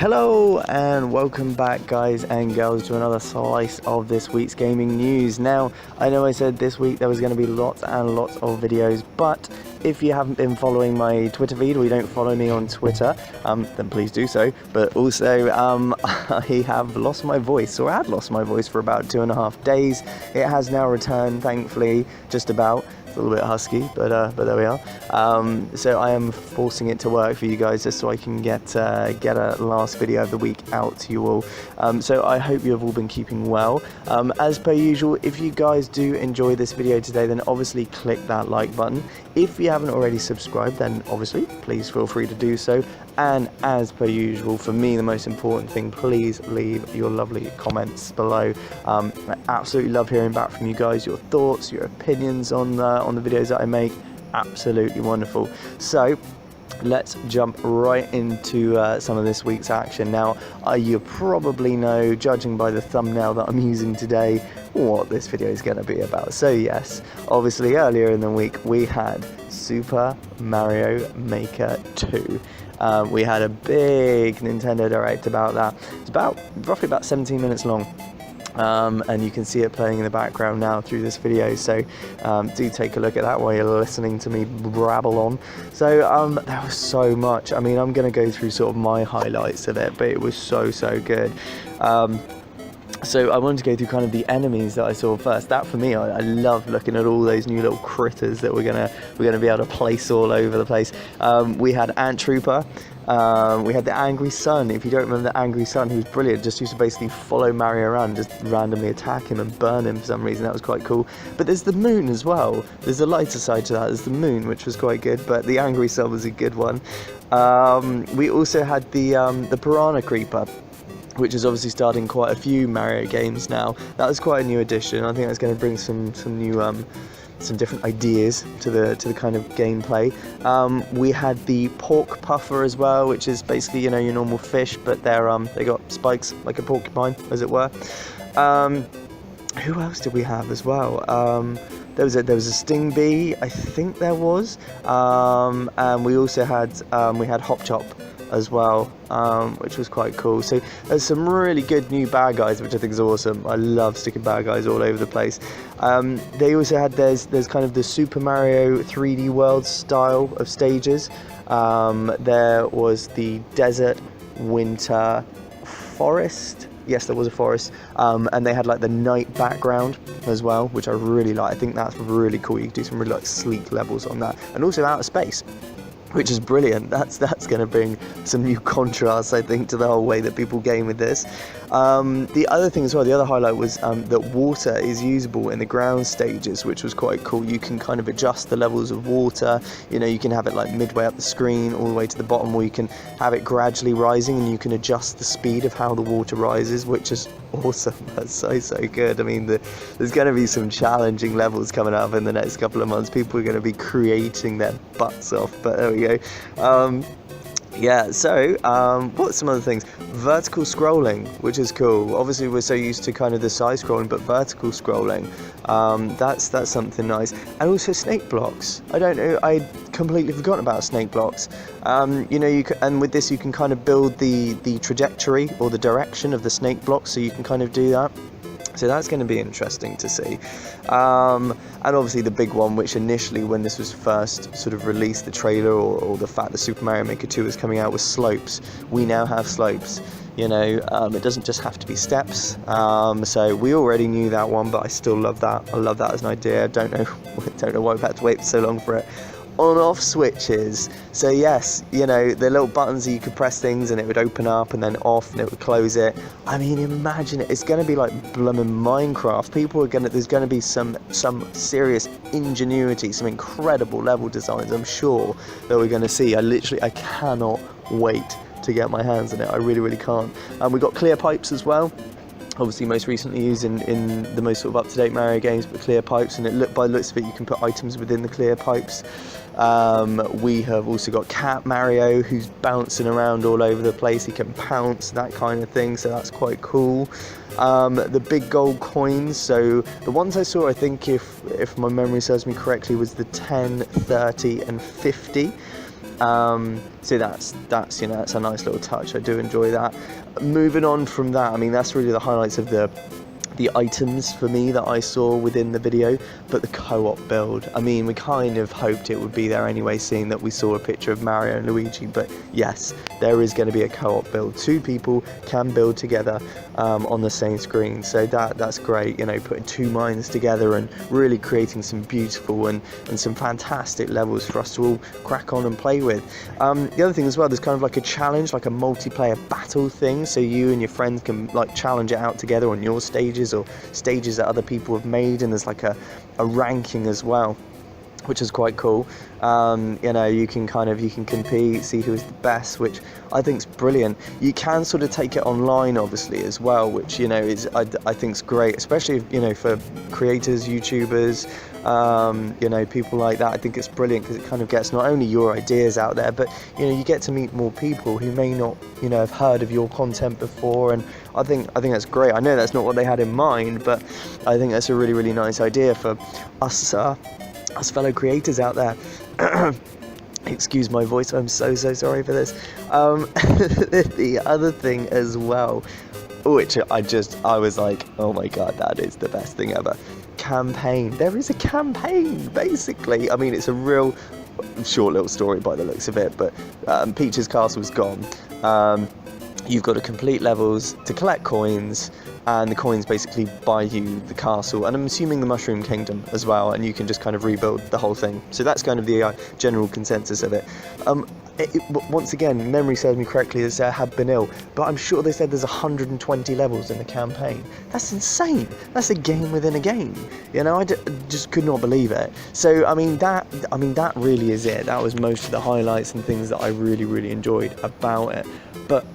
Hello and welcome back, guys and girls, to another slice of this week's gaming news. Now, I know I said this week there was going to be lots and lots of videos, but if you haven't been following my Twitter feed or you don't follow me on Twitter, then please do so. But also, I have lost my voice, or I had lost my voice for about 2.5 days. It has now returned, thankfully, just about. It's a little bit husky, but there we are. So I am forcing it to work for you guys just so I can get a last video of the week out to you all. So I hope you have all been keeping well. As per usual, if you guys do enjoy this video today, then obviously click that like button. If you haven't already subscribed, then obviously please feel free to do so. And as per usual, for me, the most important thing, please leave your lovely comments below. I absolutely love hearing back from you guys, your thoughts, your opinions on the videos that I make. Absolutely wonderful. So let's jump right into some of this week's action. Now, you probably know, judging by the thumbnail that I'm using today, what this video is going to be about. So yes, obviously earlier in the week we had Super Mario Maker 2. We had a big Nintendo Direct about that. It's roughly about 17 minutes long. And you can see it playing in the background now through this video, so do take a look at that while you're listening to me babble on. So there was so much. I mean, I'm going to go through sort of my highlights of it, but it was so good. So I wanted to go through kind of the enemies that I saw first. That for me, I love looking at all those new little critters that we're gonna be able to place all over the place. We had Ant Trooper. We had the Angry Sun. If you don't remember the Angry Sun, he was brilliant. Just used to basically follow Mario around, just randomly attack him and burn him for some reason. That was quite cool. But there's the moon as well. There's a lighter side to that. There's the moon, which was quite good, but the Angry Sun was a good one. We also had the Piranha Creeper, which is obviously starting quite a few Mario games now. That was quite a new addition. I think that's going to bring some new some different ideas to the kind of gameplay. We had the Pork Puffer as well, which is basically, you know, your normal fish, but they got spikes like a porcupine, as it were. Who else did we have as well? There was a Sting Bee, I think there was, and we also had Hop Chop as well, which was quite cool. So there's some really good new bad guys, which I think is awesome. I love sticking bad guys all over the place. They also had there's kind of the Super Mario 3D World style of stages. There was the desert, winter, forest. Yes, there was a forest, and they had like the night background as well, which I really like. I think that's really cool. You can do some really like sleek levels on that, and also outer space, which is brilliant. That's going to bring some new contrast, I think, to the whole way that people game with this. The other thing as well, the other highlight was that water is usable in the ground stages, which was quite cool. You can kind of adjust the levels of water. You know, you can have it like midway up the screen all the way to the bottom, or you can have it gradually rising, and you can adjust the speed of how the water rises, which is awesome. That's so good. I mean, there's going to be some challenging levels coming up in the next couple of months. People are going to be creating their butts off, but there we go. Yeah, so what's some other things? Vertical scrolling, which is cool. Obviously we're so used to kind of the side scrolling, but vertical scrolling, that's something nice. And also snake blocks. I don't know, I completely forgotten about snake blocks. You know, and with this you can kind of build the trajectory or the direction of the snake blocks, so you can kind of do that. So that's going to be interesting to see. And obviously the big one, which initially when this was first sort of released, the trailer or the fact that Super Mario Maker 2 was coming out, was slopes. We now have slopes. You know, it doesn't just have to be steps. So we already knew that one, but I still love that. I love that as an idea. I don't know why we've had to wait so long for it. On-off switches. So yes, you know, the little buttons that you could press things and it would open up, and then off and it would close it. I mean, imagine it. It's going to be like blooming Minecraft. There's going to be some serious ingenuity, some incredible level designs, I'm sure, that we're going to see. I cannot wait to get my hands on it. I really can't. And we've got clear pipes as well. Obviously most recently used in the most sort of up-to-date Mario games, but clear pipes, and by the looks of it you can put items within the clear pipes. We have also got Cat Mario, who's bouncing around all over the place. He can pounce, that kind of thing, so that's quite cool. The big gold coins, so the ones I saw, I think if my memory serves me correctly, was the 10, 30 and 50. So that's that's a nice little touch. I do enjoy that. Moving on from that, I mean, that's really the highlights of the items for me that I saw within the video. But the co-op build, I mean, we kind of hoped it would be there anyway, seeing that we saw a picture of Mario and Luigi. But yes, there is going to be a co-op build. 2 people can build together on the same screen, so that's great. Putting 2 minds together and really creating some beautiful and some fantastic levels for us to all crack on and play with. The other thing as well, there's kind of like a challenge, like a multiplayer battle thing, so you and your friends can like challenge it out together on your stages or stages that other people have made, and there's like a ranking as well, which is quite cool. You can compete, see who's the best, which I think is brilliant. You can sort of take it online, obviously, as well, which is I think is great, especially for creators, YouTubers, people like that. I think it's brilliant because it kind of gets not only your ideas out there, but you get to meet more people who may not have heard of your content before, and I think that's great. I know that's not what they had in mind, but I think that's a really, really nice idea for us fellow creators out there. Excuse my voice, I'm so sorry for this. The other thing as well, which I was like, oh my god, that is the best thing ever. Campaign. There is a campaign, basically. I mean, it's a real short little story by the looks of it, but Peach's castle's gone. You've got to complete levels to collect coins, and the coins basically buy you the castle, and I'm assuming the Mushroom Kingdom as well, and you can just kind of rebuild the whole thing. So that's kind of the general consensus of it. Once again, memory serves me correctly, they have been ill, but I'm sure they said there's 120 levels in the campaign. That's insane. That's a game within a game. I just could not believe it. So that really is it. That was most of the highlights and things that I really, really enjoyed about it. But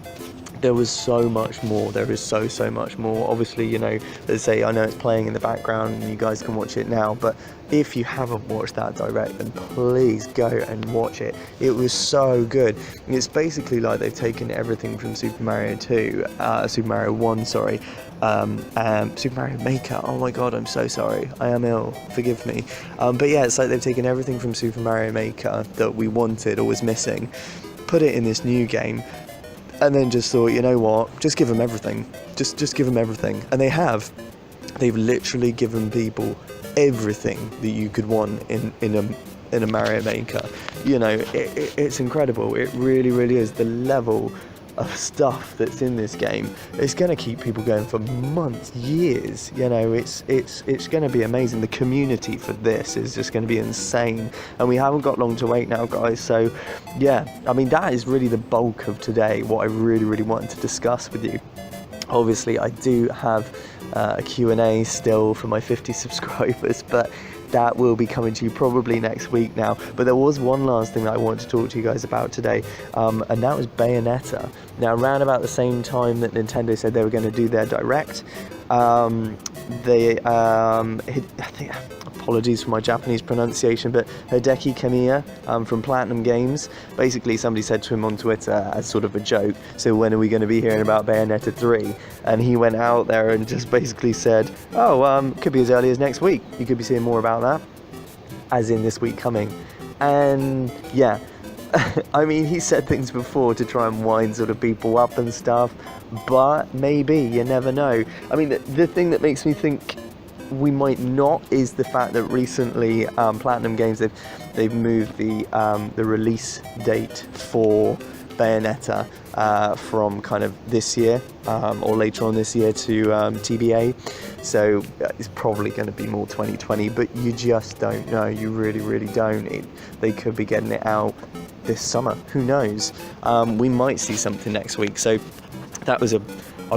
there was so much more. There is so much more. Obviously, let's say, I know it's playing in the background and you guys can watch it now, but if you haven't watched that direct, then please go and watch it. It was so good. It's basically like they've taken everything from Super Mario 1, Super Mario Maker. Oh my god, I'm so sorry. I am ill. Forgive me. But yeah, it's like they've taken everything from Super Mario Maker that we wanted or was missing, put it in this new game, and then just thought, you know what, just give them everything. Just give them everything. And they have. They've literally given people everything that you could want in a Mario Maker. It's incredible. It really, really is. The level of stuff that's in this game, it's going to keep people going for months, years. It's going to be amazing. The community for this is just going to be insane, and we haven't got long to wait now, guys. So yeah, I mean, that is really the bulk of today, what I really, really wanted to discuss with you. Obviously, I do have a Q&A still for my 50 subscribers, but that will be coming to you probably next week now. But there was one last thing that I wanted to talk to you guys about today, and that was Bayonetta. Now, around about the same time that Nintendo said they were going to do their Direct, I think, apologies for my Japanese pronunciation, but Hideki Kamiya from Platinum Games, basically somebody said to him on Twitter as sort of a joke, so when are we going to be hearing about Bayonetta 3? And he went out there and just basically said, could be as early as next week. You could be seeing more about that, as in this week coming. And yeah, I mean, he said things before to try and wind sort of people up and stuff, but maybe, you never know. I mean, the thing that makes me think we might not is the fact that recently Platinum Games, they've moved the release date for Bayonetta from kind of this year or later on this year to TBA, so it's probably going to be more 2020, but you just don't know. You really, really don't. They could be getting it out this summer, who knows. We might see something next week. So that was a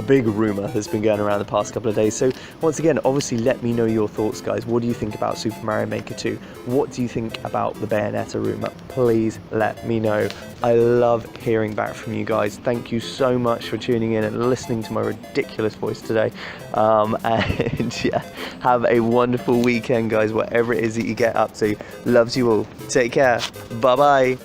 big rumour that's been going around the past couple of days. So once again, obviously let me know your thoughts, guys. What do you think about Super Mario Maker 2? What do you think about the Bayonetta rumour? Please let me know. I love hearing back from you guys. Thank you so much for tuning in and listening to my ridiculous voice today. And yeah, have a wonderful weekend, guys, whatever it is that you get up to. Loves you all. Take care. Bye-bye.